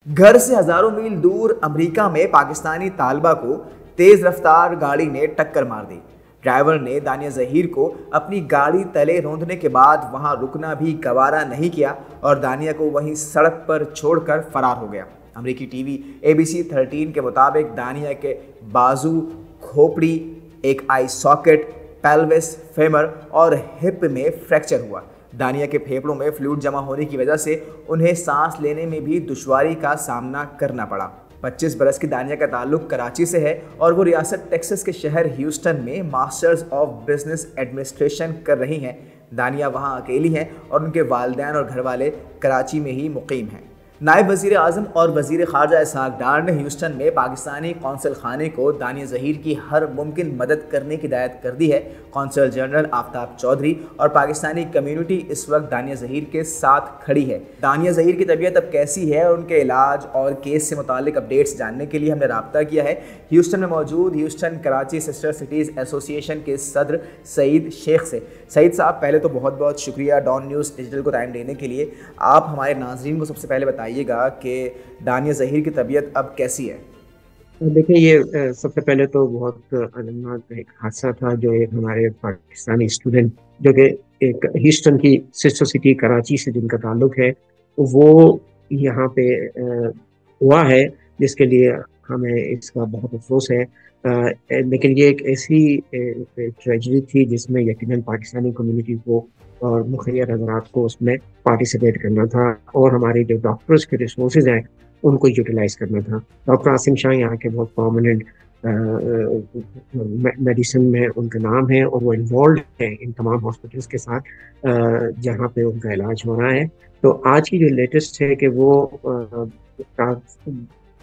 گھر سے ہزاروں میل دور امریکہ میں پاکستانی طالبہ کو تیز رفتار گاڑی نے ٹکر مار دی۔ ڈرائیور نے دانیہ ظہیر کو اپنی گاڑی تلے روندنے کے بعد وہاں رکنا بھی گوارا نہیں کیا اور دانیہ کو وہیں سڑک پر چھوڑ کر فرار ہو گیا۔ امریکی ٹی وی ABC 13 کے مطابق دانیہ کے بازو، کھوپڑی، ایک آئی ساکٹ، پیلوس، فیمر اور ہپ میں فریکچر ہوا۔ دانیہ کے پھیپھڑوں میں فلوئڈ جمع ہونے کی وجہ سے انہیں سانس لینے میں بھی دشواری کا سامنا کرنا پڑا۔ 25 برس کی دانیہ کا تعلق کراچی سے ہے اور وہ ریاست ٹیکساس کے شہر ہیوسٹن میں ماسٹرز آف بزنس ایڈمنسٹریشن کر رہی ہیں۔ دانیہ وہاں اکیلی ہیں اور ان کے والدین اور گھر والے کراچی میں ہی مقیم ہیں۔ نائب وزیر اعظم اور وزیر خارجہ اسحاق ڈار نے ہیوسٹن میں پاکستانی قونصل خانے کو دانیہ ظہیر کی ہر ممکن مدد کرنے کی ہدایت کر دی ہے۔ قونصل جنرل آفتاب چودھری اور پاکستانی کمیونٹی اس وقت دانیہ ظہیر کے ساتھ کھڑی ہے۔ دانیہ ظہیر کی طبیعت اب کیسی ہے اور ان کے علاج اور کیس سے متعلق اپڈیٹس جاننے کے لیے ہم نے رابطہ کیا ہے ہیوسٹن میں موجود ہیوسٹن کراچی سسٹر سٹیز ایسوسی ایشن کے صدر سعید شیخ سے۔ سعید صاحب، پہلے تو بہت بہت شکریہ ڈان نیوز ڈیجیٹل کو ٹائم دینے کے لیے۔ آپ ہمارے ناظرین کو سب سے پہلے بتائیے گا کہ دانیہ ظہیر کی طبیعت اب کیسی ہے؟ دیکھیں، یہ سب سے پہلے تو بہت المناک ایک حادثہ تھا جو ایک ہمارے پاکستانی اسٹوڈنٹ جو کہ ایک ہیوسٹن کی سسٹر سٹی کراچی سے جن کا تعلق ہے وہ یہاں پہ ہوا ہے، جس کے لیے ہمیں اس کا بہت افسوس ہے۔ لیکن یہ ایک ایسی ٹریجڈی تھی جس میں یقیناً پاکستانی کمیونٹی کو اور مخیر حضرات کو اس میں پارٹیسپیٹ کرنا تھا اور ہمارے جو ڈاکٹرز کے ریسورسز ہیں ان کو یوٹیلائز کرنا تھا۔ ڈاکٹر عاصم شاہ یہاں کے بہت پرومیننٹ میڈیسن میں ان کا نام ہے اور وہ انوالوڈ ہیں ان تمام ہاسپٹلس کے ساتھ جہاں پہ ان کا علاج ہو رہا ہے۔ تو آج کی جو لیٹسٹ ہے کہ وہ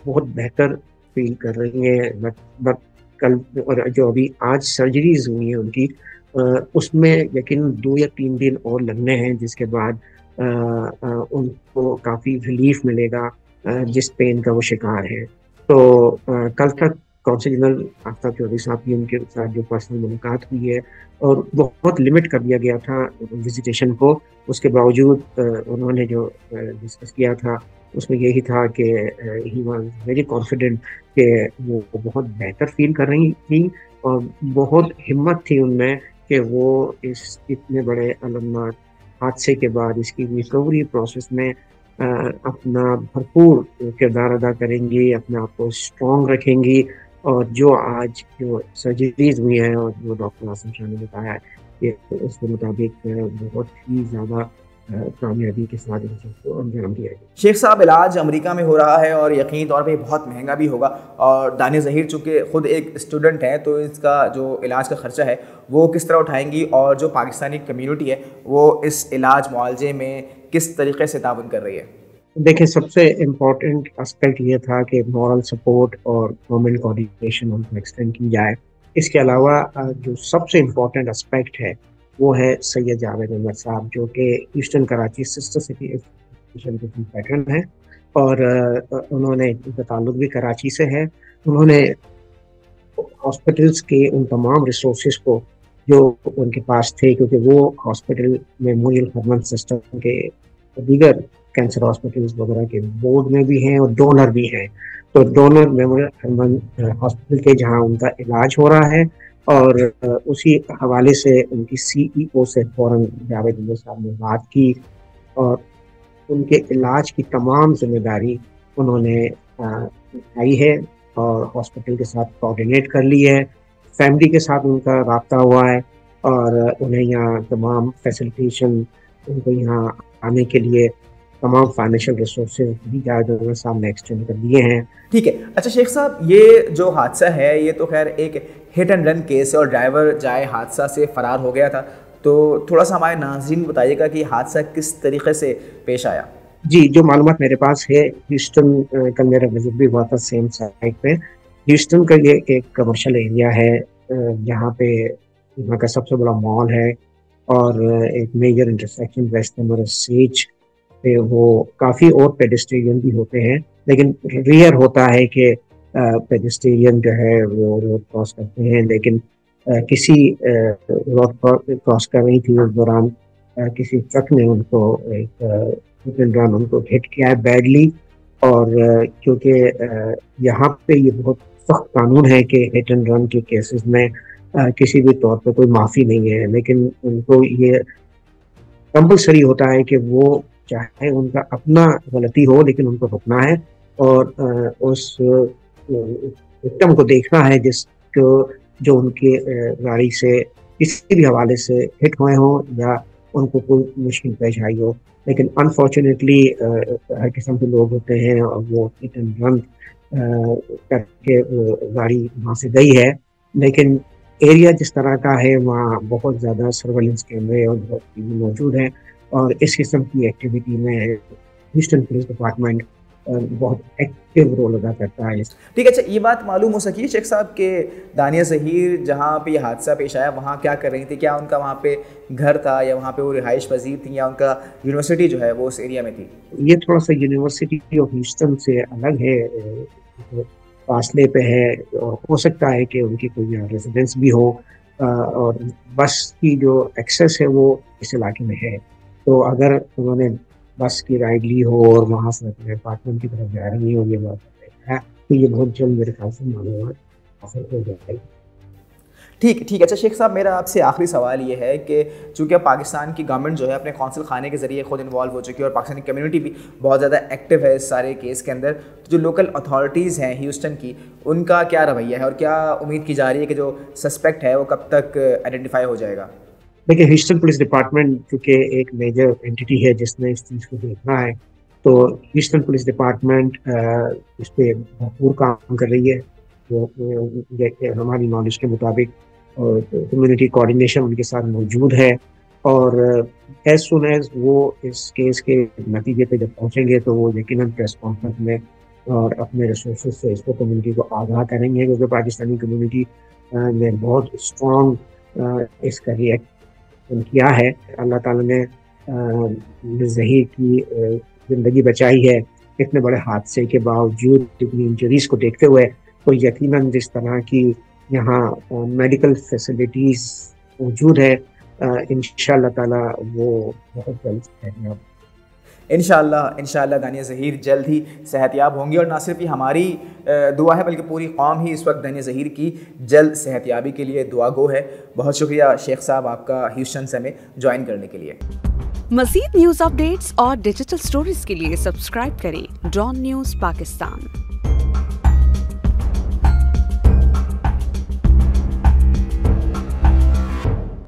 بہت بہتر فیل کر رہی ہیں، بٹ کل اور جو ابھی آج سرجریز ہوئی ہیں ان کی اس میں یقیناً 2 یا 3 دن اور لگنے ہیں، جس کے بعد ان کو کافی ریلیف ملے گا جس پین کا وہ شکار ہے۔ تو کل تک قونصل جنرل آفتاب چودھری صاحب کی ان کے ساتھ جو پرسنل ملاقات ہوئی ہے اور بہت لمٹ کر دیا گیا تھا وزیٹیشن کو، اس کے باوجود انہوں نے جو ڈسکس کیا تھا اس میں یہی تھا کہ ہی واز ویری کانفیڈنٹ کہ وہ بہت بہتر فیل کر رہی تھی اور بہت ہمت تھی ان میں کہ وہ اس اتنے بڑے المناک حادثے کے بعد اس کی ریکوری پروسیس میں اپنا بھرپور کردار ادا کریں گی، اپنے آپ کو اسٹرانگ رکھیں گی اور جو آج جو سرجریز ہوئی ہیں اور جو ڈاکٹر عاصم شاہ نے بتایا ہے کہ اس کے مطابق بہت ہی زیادہ کامیابی کے ساتھ ان چیز کو انجام دیا گیا۔ شیخ صاحب، علاج امریکہ میں ہو رہا ہے اور یقینی طور پہ بہت مہنگا بھی ہوگا، اور دانیہ ظہیر چونکہ خود ایک اسٹوڈنٹ ہیں تو اس کا جو علاج کا خرچہ ہے وہ کس طرح اٹھائیں گی، اور جو پاکستانی کمیونٹی ہے وہ اس علاج معالجے میں کس طریقے سے تعاون کر رہی ہے؟ دیکھیں، سب سے امپورٹنٹ اسپیکٹ یہ تھا کہ مورل سپورٹ اور گورنمنٹ کوآرڈینیشن ان کو ایکسٹینڈ کی جائے۔ اس کے علاوہ جو سب سے امپورٹنٹ اسپیکٹ ہے وہ ہے سید جاوید احمد صاحب، جو کہ ہیوسٹن کراچی سسٹر سٹی ایسوسی کے پیٹرن ہیں اور انہوں نے ان کا تعلق بھی کراچی سے ہے۔ انہوں نے ہاسپٹلس کے ان تمام ریسورسز کو جو ان کے پاس تھے، کیونکہ وہ ہاسپٹل میموریل ہرمن سسٹم کے دیگر کینسر ہاسپٹلس وغیرہ کے بورڈ میں بھی ہیں اور ڈونر بھی ہیں، تو ڈونر میموریل ہرمن ہاسپٹل کے جہاں ان کا علاج ہو رہا ہے اور اسی حوالے سے ان کی CEO سے فوراً جاوید احمد صاحب نے بات کی اور ان کے علاج کی تمام ذمہ داری انہوں نے اٹھائی ہے اور ہاسپٹل کے ساتھ کوآرڈینیٹ کر لی ہے۔ فیملی کے ساتھ ان کا رابطہ ہوا ہے اور انہیں یہاں تمام فیسلٹیشن ان کو یہاں آنے کے لیے تمام فائنینشیل ریسورسز بھی جاوید احمد صاحب نے ایکسٹینڈ کر دیے ہیں۔ ٹھیک ہے، اچھا شیخ صاحب، یہ جو حادثہ ہے یہ تو خیر ایک ہٹ اینڈ رن کیس ہے اور ڈرائیور جائے حادثہ سے فرار ہو گیا تھا، تو تھوڑا سا ہمارے ناظرین بتائیے گا کہ یہ حادثہ کس طریقے سے پیش آیا؟ جی، جو معلومات میرے پاس ہے، ہیوسٹن کل میرا وزٹ بھی ہوا تھا سیم سائٹ پہ۔ ہیوسٹن کا یہ ایک کمرشل ایریا ہے جہاں پہ یہاں کا سب سے بڑا مال ہے اور ایک میجر انٹرسیکشن ویسٹرن اور سیج پہ وہ کافی اور پیڈسٹرین بھی ہوتے ہیں، لیکن ریئر ہوتا ہے کہ پیڈسٹرین جو ہے وہ روڈ کراس کرتے ہیں، لیکن کسی روڈ کراس کر رہی تھی اس دوران کسی ٹرک نے ان کو ایک ان کو ہٹ کیا ہے بیڈلی اور کیونکہ یہاں پہ یہ بہت سخت قانون ہے کہ ہٹ اینڈ رن کے کیسز میں کسی بھی طور پہ کوئی معافی نہیں ہے، لیکن ان کو یہ کمپلسری ہوتا ہے کہ وہ چاہے ان کا اپنا غلطی ہو لیکن ان کو رکنا ہے اور اس وکٹم کو دیکھنا ہے جس کو جو ان کی گاڑی سے کسی بھی حوالے سے ہٹ ہوئے ہوں یا ان کو کوئی مشکل پیش آئی ہو. لیکن انفارچونیٹلی ہر قسم کے لوگ ہوتے ہیں اور وہ ہٹ اینڈ رن کر کے گاڑی وہاں سے گئی ہے، لیکن ایریا جس طرح کا ہے وہاں بہت زیادہ سرویلنس کیمرے اور بہت چیزیں موجود ہیں، اور اس قسم کی ایکٹیویٹی میں ہیوسٹن پولیس ڈپارٹمنٹ بہت ایکٹیو رول ادا کرتا ہے. ٹھیک ہے، اچھا یہ بات معلوم ہو سکی شیخ صاحب کہ دانیہ ظہیر جہاں پہ یہ حادثہ پیش آیا وہاں کیا کر رہی تھی؟ کیا ان کا وہاں پہ گھر تھا یا وہاں پہ وہ رہائش پذیر تھیں یا ان کا یونیورسٹی جو ہے وہ اس ایریا میں تھی؟ یہ تھوڑا سا یونیورسٹی آف ہیوسٹن سے الگ ہے، فاصلے پہ ہے، اور ہو سکتا ہے کہ ان کی کوئی ریزیڈنس بھی ہو، اور بس کی جو ایکسیس ہے وہ اس علاقے میں ہے. تو اگر انہوں نے بس کی رائڈ لی ہو اور وہاں سے اپنے اپارٹمنٹ کی طرف جا رہی ہو یہ بات ہے تو یہ بہت جلد میرے خیال سے معلومات حاصل ہو جائے گی. ٹھیک. اچھا شیخ صاحب میرا آپ سے آخری سوال یہ ہے کہ چونکہ پاکستان کی گورنمنٹ جو ہے اپنے قونصل خانے کے ذریعے خود انوالو ہو چکی ہے اور پاکستانی کمیونٹی بھی بہت زیادہ ایکٹیو ہے اس سارے کیس کے اندر، تو جو لوکل اتھارٹیز ہیں ہیوسٹن کی ان کا کیا رویہ ہے اور کیا امید کی جا رہی ہے کہ جو سسپیکٹ ہے وہ کب تک آئیڈینٹیفائی ہو جائے گا؟ دیکھیے ہیوسٹن پولیس ڈپارٹمنٹ چونکہ ایک میجر اینٹی ہے جس نے اس چیز کو دیکھنا ہے، تو ہیوسٹن پولیس ڈپارٹمنٹ اس پہ بھرپور کام کر رہی ہے. جو ہماری نالج کے مطابق اور کمیونٹی کوآرڈینیشن ان کے ساتھ موجود ہے، اور ایز سون ایز وہ اس کیس کے نتیجے پہ جب پہنچیں گے تو وہ یقیناً پریس کانفرنس میں اور اپنے ریسورسز سے اس کو کمیونٹی کو آگاہ کریں گے، کیونکہ پاکستانی کمیونٹی نے بہت اسٹرانگ اس کا ریئیکشن کیا ہے. اللہ تعالیٰ نے ظہیر کی زندگی بچائی ہے اتنے بڑے حادثے کے باوجود، اتنی انجریز کو دیکھتے ہوئے. تو یقیناً جس طرح کی یہاں میڈیکل فیسلٹیز موجود ہے انشاءاللہ تعالیٰ وہ بہت جلد صحت یاب. انشاءاللہ دانیہ ظہیر جلد ہی صحت یاب ہوں گی، اور نہ صرف یہ ہماری دعا ہے بلکہ پوری قوم ہی اس وقت دانیہ ظہیر کی جلد صحت یابی کے لیے دعا گو ہے. بہت شکریہ شیخ صاحب آپ کا ہیوسٹن سے ہمیں جوائن کرنے کے لیے. مزید نیوز اپ ڈیٹس اور ڈیجیٹل سٹوریز کے لیے سبسکرائب کریں ڈان نیوز پاکستان.